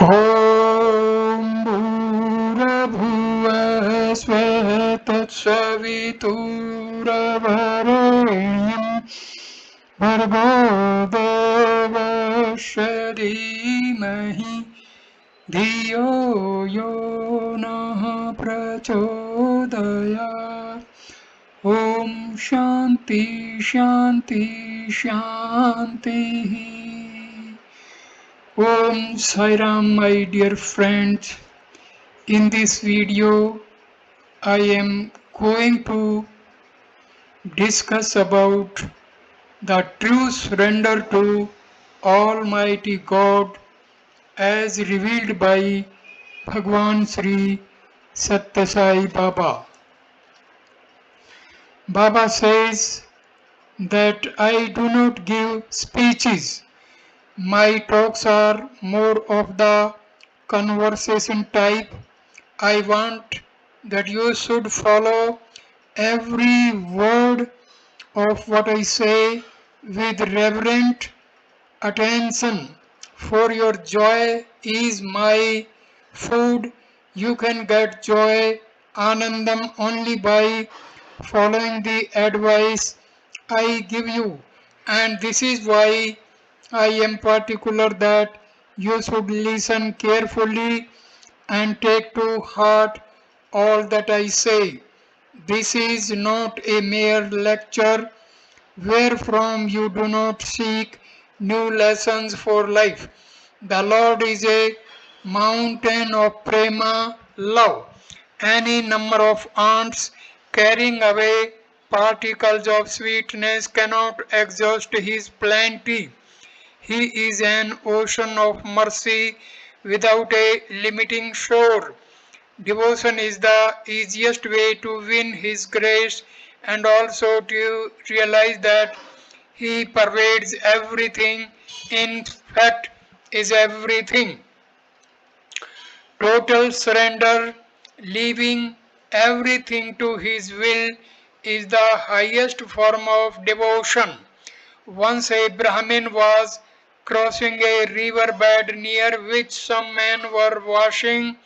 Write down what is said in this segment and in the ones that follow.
ॐ भूर्भुवः स्वः तत्सवितुर्वरेण्यं भर्गो देवस्य धीमहि धियो यो नः प्रचोदयात्। ॐ शान्ति शान्ति शान्तिः। Om Sai Ram, my dear friends. In this video, I am going to discuss about the true surrender to Almighty God as revealed by Bhagwan Sri Satya Sai Baba. Baba says that I do not give speeches. My talks are more of the conversation type. I want that you should follow every word of what I say with reverent attention, for your joy is my food. You can get joy, anandam, only by following the advice I give you. And this is why I am particular that you should listen carefully and take to heart all that I say. This is not a mere lecture wherefrom you do not seek new lessons for life. The Lord is a mountain of prema love. Any number of ants carrying away particles of sweetness cannot exhaust his plenty. He is an ocean of mercy without a limiting shore. Devotion is the easiest way to win His grace and also to realize that He pervades everything, in fact, is everything. Total surrender, leaving everything to His will, is the highest form of devotion. Once a Brahmin was crossing a river bed near which some men were washing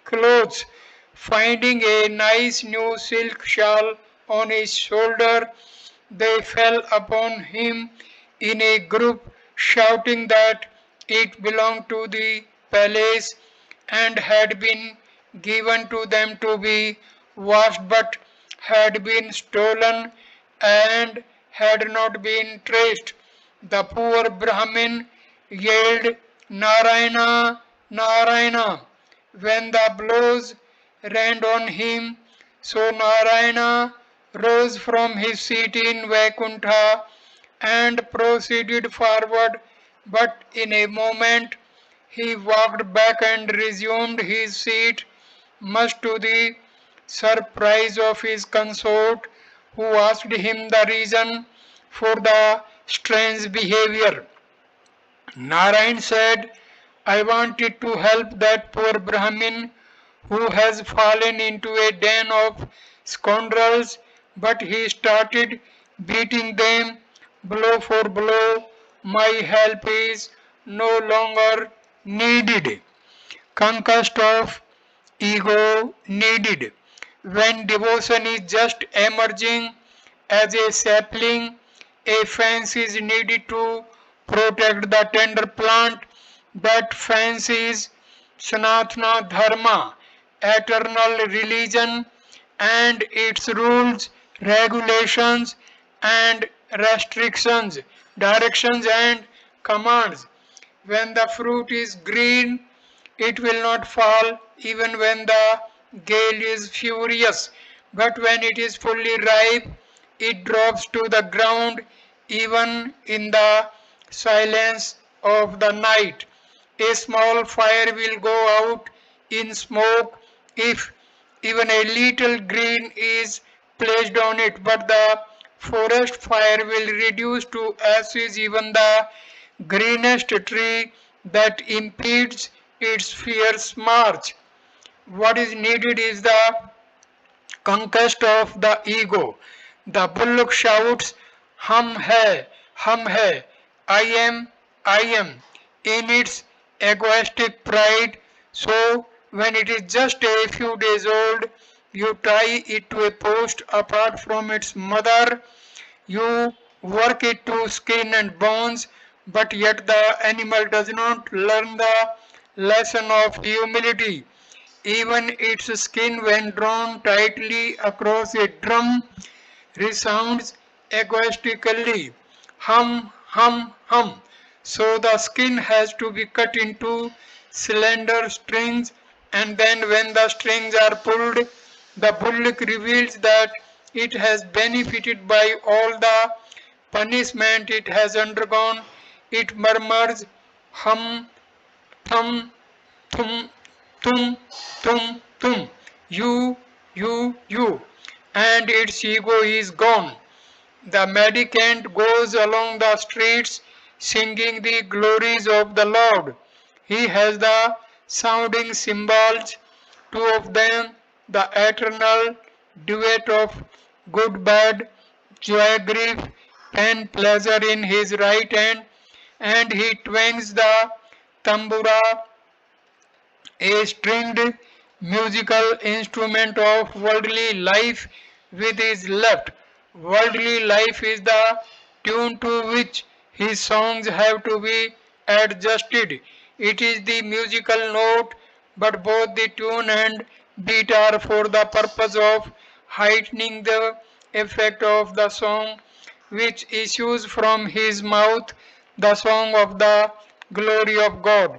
clothes. Finding a nice new silk shawl on his shoulder, they fell upon him in a group, shouting that it belonged to the palace and had been given to them to be washed, but had been stolen and had not been traced. The poor Brahmin yelled, Narayana, Narayana, when the blows rained on him. So Narayana rose from his seat in Vaikuntha and proceeded forward, but in a moment he walked back and resumed his seat, much to the surprise of his consort, who asked him the reason for the strange behavior. Narayan said, I wanted to help that poor Brahmin who has fallen into a den of scoundrels, but he started beating them blow for blow. My help is no longer needed. Conquest of ego needed. When devotion is just emerging as a sapling, a fence is needed to protect the tender plant. That fence is Sanatana Dharma, eternal religion, and its rules, regulations, and restrictions, directions, and commands. When the fruit is green, it will not fall even when the gale is furious, but when it is fully ripe, it drops to the ground even in the silence of the night. A small fire will go out in smoke if even a little green is placed on it, but the forest fire will reduce to ashes even the greenest tree that impedes its fierce march. What is needed is the conquest of the ego. The bullock shouts, hum hai, I am, I am, in its egoistic pride. So when it is just a few days old, you tie it to a post apart from its mother. You work it to skin and bones, but yet the animal does not learn the lesson of humility. Even its skin, when drawn tightly across a drum, resounds egoistically. Hum, hum, hum. So the skin has to be cut into slender strings, and then when the strings are pulled, the bullock reveals that it has benefited by all the punishment it has undergone. It murmurs, hum, thum, thum, tum, tum, tum, you, and its ego is gone. The mendicant goes along the streets singing the glories of the Lord. He has the sounding cymbals, two of them, the eternal duet of good, bad, joy, grief, pain, pleasure in his right hand, and he twangs the tambura, a stringed musical instrument of worldly life with his left. Worldly life is the tune to which his songs have to be adjusted. It is the musical note, but both the tune and beat are for the purpose of heightening the effect of the song which issues from his mouth, the song of the glory of God.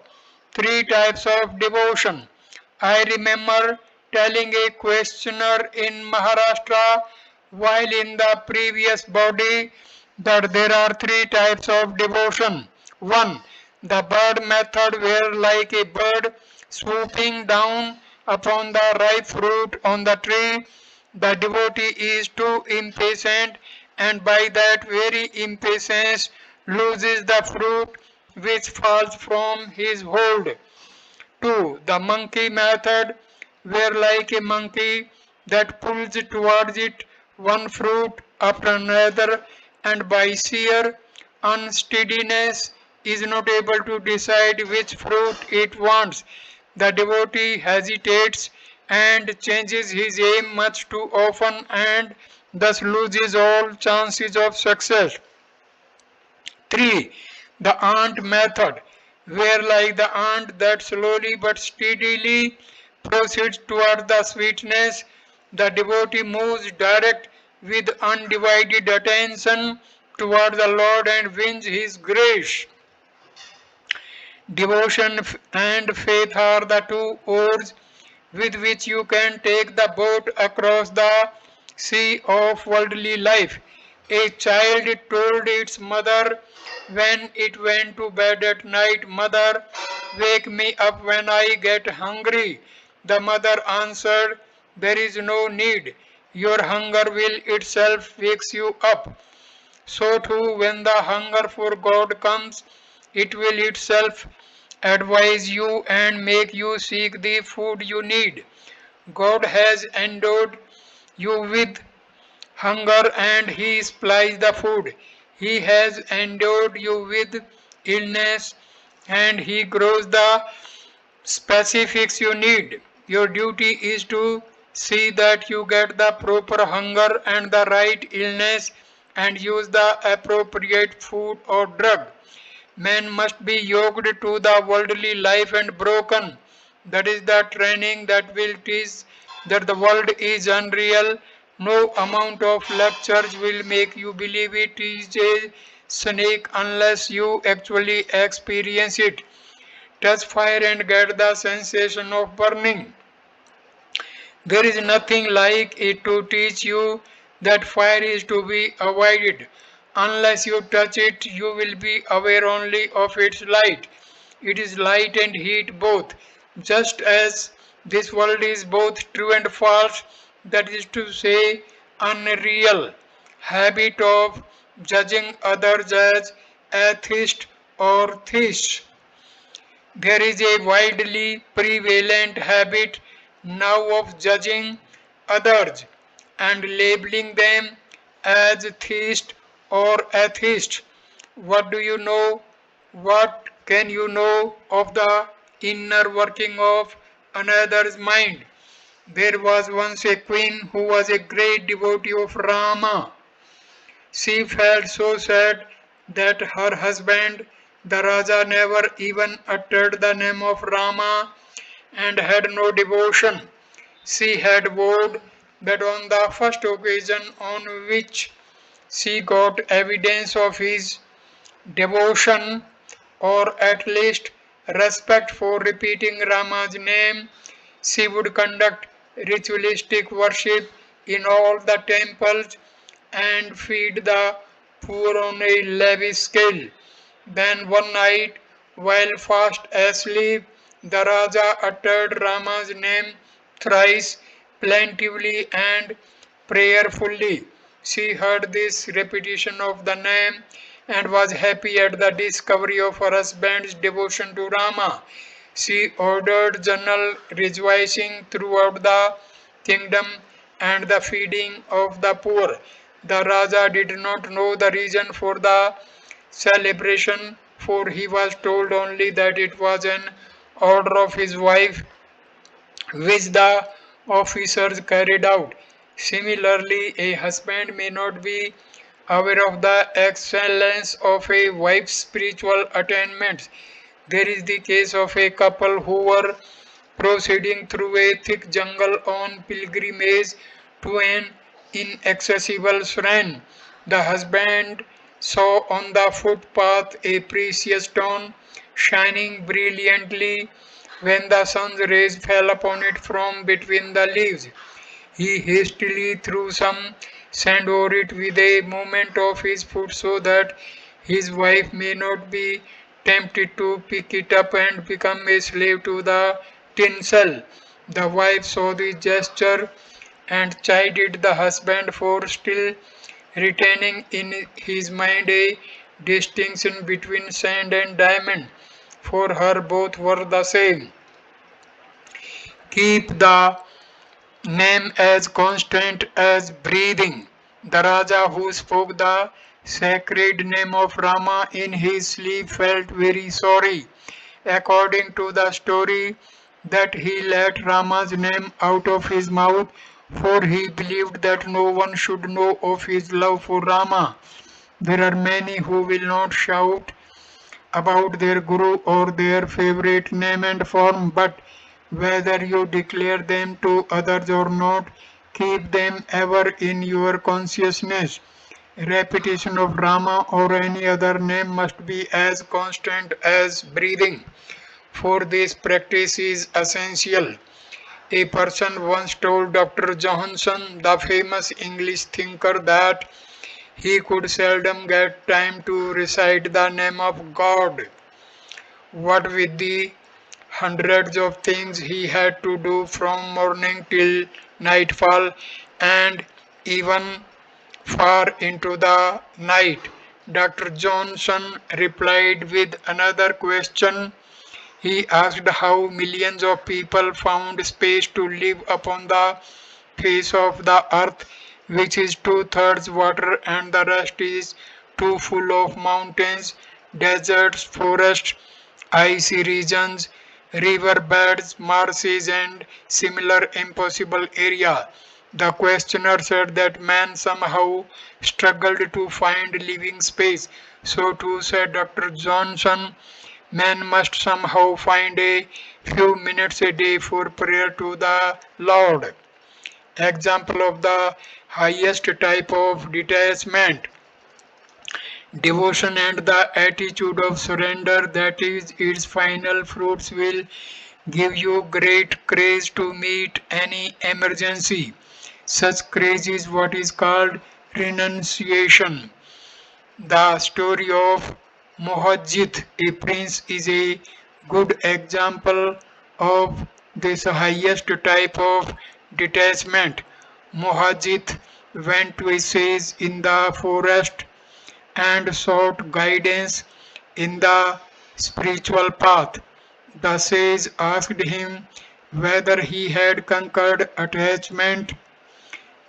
Three types of devotion. I remember telling a questioner in Maharashtra while in the previous body that there are three types of devotion. One, the bird method, where like a bird swooping down upon the ripe fruit on the tree, the devotee is too impatient, and by that very impatience loses the fruit which falls from his hold. 2. The monkey method, where like a monkey that pulls towards it one fruit after another, and by sheer unsteadiness is not able to decide which fruit it wants. The devotee hesitates and changes his aim much too often, and thus loses all chances of success. 3. The ant method, where like the ant that slowly but steadily proceeds toward the sweetness, the devotee moves direct with undivided attention toward the Lord and wins his grace. Devotion and faith are the two oars with which you can take the boat across the sea of worldly life. A child told its mother when it went to bed at night, "Mother, wake me up when I get hungry." The mother answered, "There is no need. Your hunger will itself wake you up." So too, when the hunger for God comes, it will itself advise you and make you seek the food you need. God has endowed you with hunger and He supplies the food. He has endowed you with illness and He grows the specifics you need. Your duty is to see that you get the proper hunger and the right illness and use the appropriate food or drug. Man must be yoked to the worldly life and broken. That is the training that will teach that the world is unreal. No amount of lectures will make you believe it is a snake unless you actually experience it. Touch fire and get the sensation of burning. There is nothing like it to teach you that fire is to be avoided. Unless you touch it, you will be aware only of its light. It is light and heat both. Just as this world is both true and false, that is to say, unreal. Habit of judging others as atheist or theist. There is a widely prevalent habit now of judging others and labeling them as theist or atheist. What do you know? What Can you know of the inner working of another's mind? There was once a queen who was a great devotee of Rama. She felt so sad that her husband, the Raja, never even uttered the name of Rama and had no devotion. She had vowed that on the first occasion on which she got evidence of his devotion or at least respect for repeating Rama's name, she would conduct ritualistic worship in all the temples and feed the poor on a lavish scale. Then one night, while fast asleep, the Raja uttered Rama's name thrice, plaintively and prayerfully. She heard this repetition of the name and was happy at the discovery of her husband's devotion to Rama. She ordered general rejoicing throughout the kingdom and the feeding of the poor. The Raja did not know the reason for the celebration, for he was told only that it was an order of his wife which the officers carried out. Similarly, a husband may not be aware of the excellence of a wife's spiritual attainments. There is the case of a couple who were proceeding through a thick jungle on pilgrimage to an inaccessible shrine. The husband saw on the footpath a precious stone shining brilliantly when the sun's rays fell upon it from between the leaves. He hastily threw some sand over it with a movement of his foot so that his wife may not be tempted to pick it up and become a slave to the tinsel. The wife saw the gesture and chided the husband for still retaining in his mind a distinction between sand and diamond. For her, both were the same. Keep the name as constant as breathing. The Raja who spoke the sacred name of Rama in his sleep felt very sorry. According to the story, that he let Rama's name out of his mouth, for he believed that no one should know of his love for Rama. There are many who will not shout about their guru or their favorite name and form, but whether you declare them to others or not, keep them ever in your consciousness. Repetition of Rama or any other name must be as constant as breathing, for this practice is essential. A person once told Dr. Johnson, the famous English thinker, that he could seldom get time to recite the name of God. What with the hundreds of things he had to do from morning till nightfall and even far into the night. Dr. Johnson replied with another question. He asked how millions of people found space to live upon the face of the earth, which is two-thirds water and the rest is too full of mountains, deserts, forests, icy regions, river beds, marshes, and similar impossible area. The questioner said that man somehow struggled to find living space. So too, said Dr. Johnson, man must somehow find a few minutes a day for prayer to the Lord. Example of the highest type of detachment, devotion and the attitude of surrender, that is its final fruits, will give you great courage to meet any emergency. Such courage is what is called renunciation. The story of Mohajjit, a prince, is a good example of this highest type of detachment. Mohajjit went to a sage in the forest and sought guidance in the spiritual path. The sage asked him whether he had conquered attachment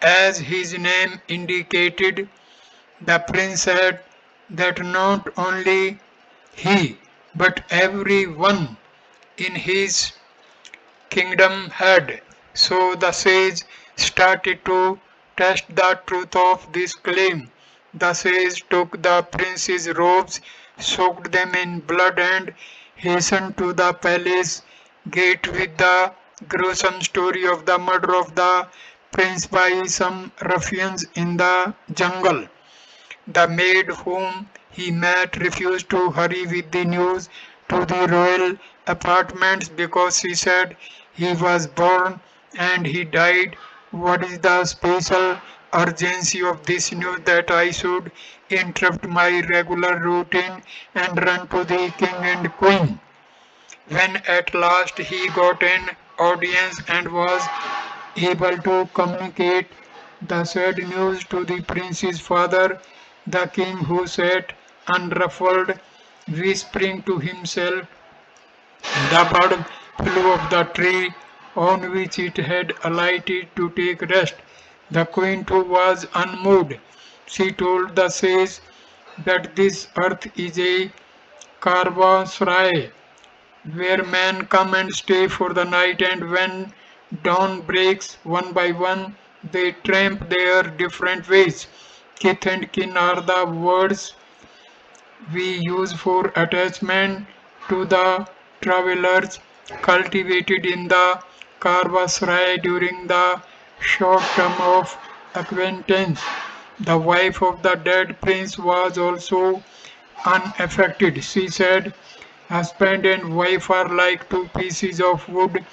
as his name indicated. The prince said that not only he, but every one in his kingdom had. So the sage started to test the truth of this claim. The sage took the prince's robes, soaked them in blood, and hastened to the palace gate with the gruesome story of the murder of the prince by some ruffians in the jungle. The maid whom he met refused to hurry with the news to the royal apartments because she said he was born and he died. What is the special urgency of this news that I should interrupt my regular routine and run to the king and queen? When at last he got an audience and was able to communicate the sad news to the prince's father, the king, who sat unruffled, whispering to himself, the bird flew off the tree on which it had alighted to take rest. The queen too was unmoved. She told the sage that this earth is a caravanserai where men come and stay for the night, and when dawn breaks one by one, they tramp their different ways. Kith and kin are the words we use for attachment to the travelers cultivated in the Karvasrai during the short term of acquaintance. The wife of the dead prince was also unaffected. She said, husband and wife are like two pieces of wood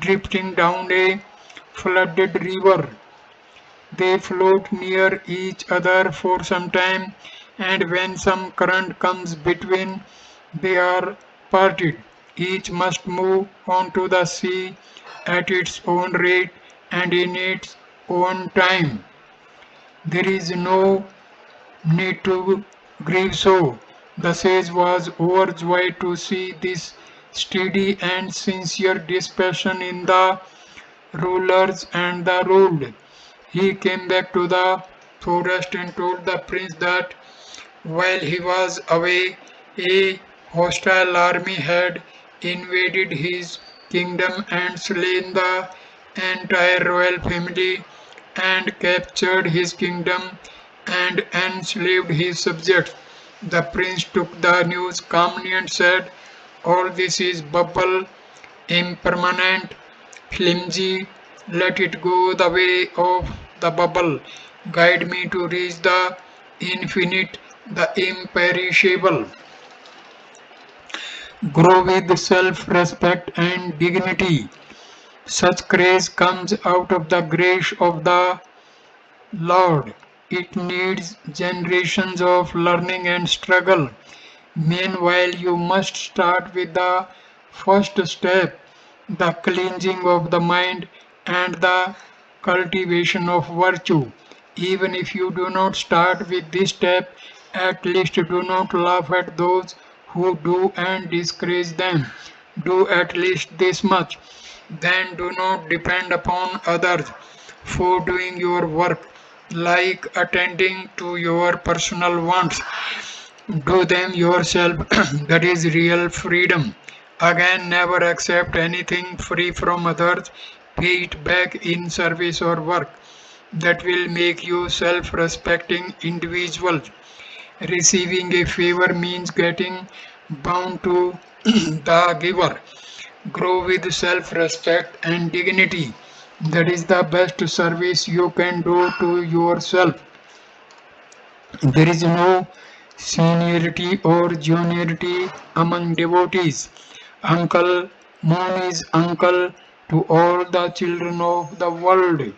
drifting down a flooded river. They float near each other for some time, and when some current comes between, they are parted. Each must move on to the sea at its own rate and in its own time. There is no need to grieve so. The sage was overjoyed to see this steady and sincere dispassion in the rulers and the ruled. He came back to the forest and told the prince that while he was away, a hostile army had invaded his kingdom and slain the entire royal family and captured his kingdom and enslaved his subjects. The prince took the news calmly and said, all this is bubble, impermanent, flimsy, let it go the way of the bubble. Guide me to reach the infinite, the imperishable. Grow with self respect and dignity. Such grace comes out of the grace of the Lord. It needs generations of learning and struggle. Meanwhile, you must start with the first step, the cleansing of the mind and the cultivation of virtue. Even if you do not start with this step, at least do not laugh at those who do and discourage them. Do at least this much. Then do not depend upon others for doing your work, like attending to your personal wants. Do them yourself. That is real freedom. Again, never accept anything free from others. Pay it back in service or work. That will make you self respecting individuals. Receiving a favor means getting bound to the giver. Grow with self respect and dignity. That is the best service you can do to yourself. There is no seniority or juniority among devotees. Uncle Moon is uncle to all the children of the world.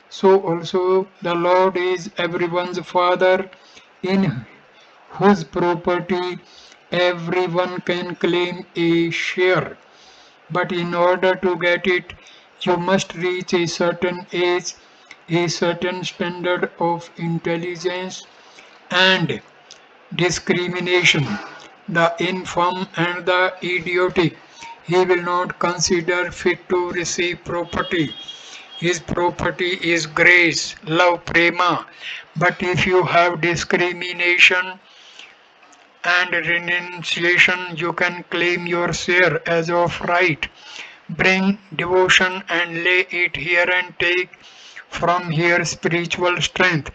So also the Lord is everyone's father, in whose property everyone can claim a share. But in order to get it, you must reach a certain age, a certain standard of intelligence and discrimination. The infirm and the idiotic he will not consider fit to receive property. His property is grace, love, prema. But if you have discrimination, and renunciation. You can claim your share as of right. Bring devotion and lay it here and take from here spiritual strength.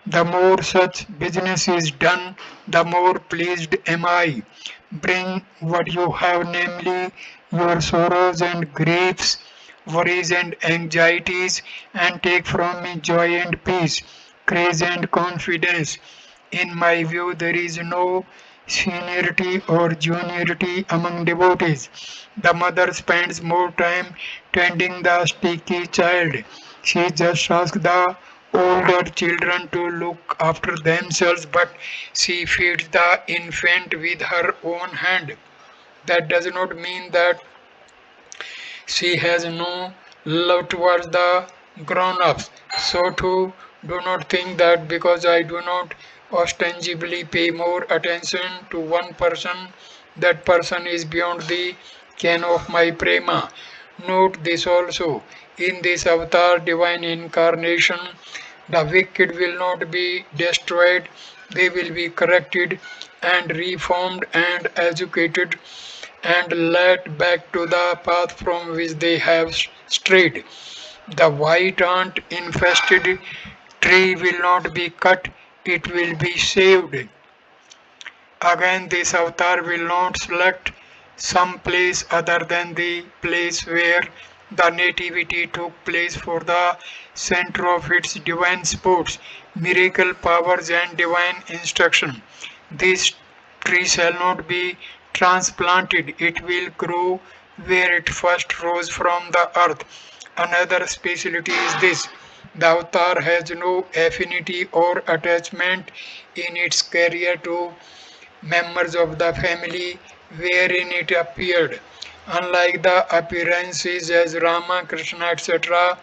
The more such business is done, the more pleased am I. Bring what you have, namely your sorrows and griefs, worries and anxieties, and take from me joy and peace, grace and confidence. In my view, there is no seniority or juniority among devotees. The mother spends more time tending the sticky child. She just asks the older children to look after themselves, but she feeds the infant with her own hand. That does not mean that she has no love towards the grown ups. So, too, do not think that because I do not ostensibly pay more attention to one person, that person is beyond the ken of my prema. Note this also: in this avatar, divine incarnation, the wicked will not be destroyed, they will be corrected and reformed and educated and led back to the path from which they have strayed. The white ant infested tree will not be cut, it will be saved. Again, this avatar will not select some place other than the place where the nativity took place for the center of its divine sports, miracle powers, and divine instruction. This tree shall not be transplanted, it will grow where it first rose from the earth. Another specialty is this: the avatar has no affinity or attachment in its career to members of the family wherein it appeared. Unlike the appearances as Rama, Krishna, etc.,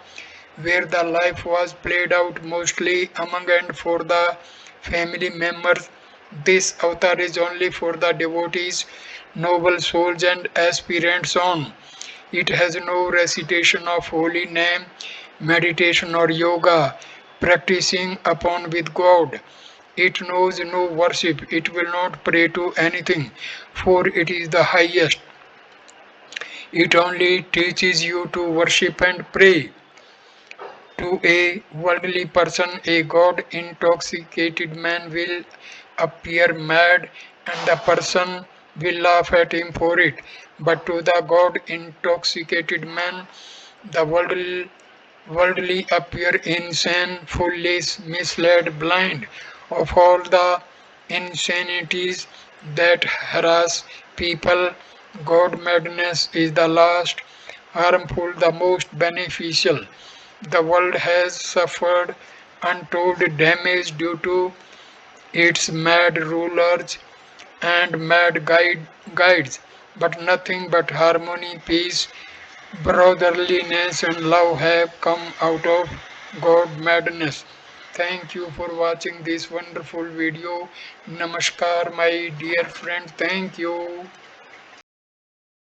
where the life was played out mostly among and for the family members, this avatar is only for the devotees, noble souls, and aspirants on. It has no recitation of holy name, meditation, or yoga, practicing upon with God. It knows no worship, it will not pray to anything, for it is the highest. It only teaches you to worship and pray. To a worldly person, a God intoxicated man will appear mad and the person will laugh at him for it. But to the God intoxicated man, the worldly appear insane, foolish, misled, blind of all the insanities that harass people. God madness is the last harmful, the most beneficial. The world has suffered untold damage due to its mad rulers and mad guides, but nothing but harmony, peace, brotherliness, and love have come out of God madness. Thank you for watching this wonderful video. Namaskar, my dear friend. Thank you.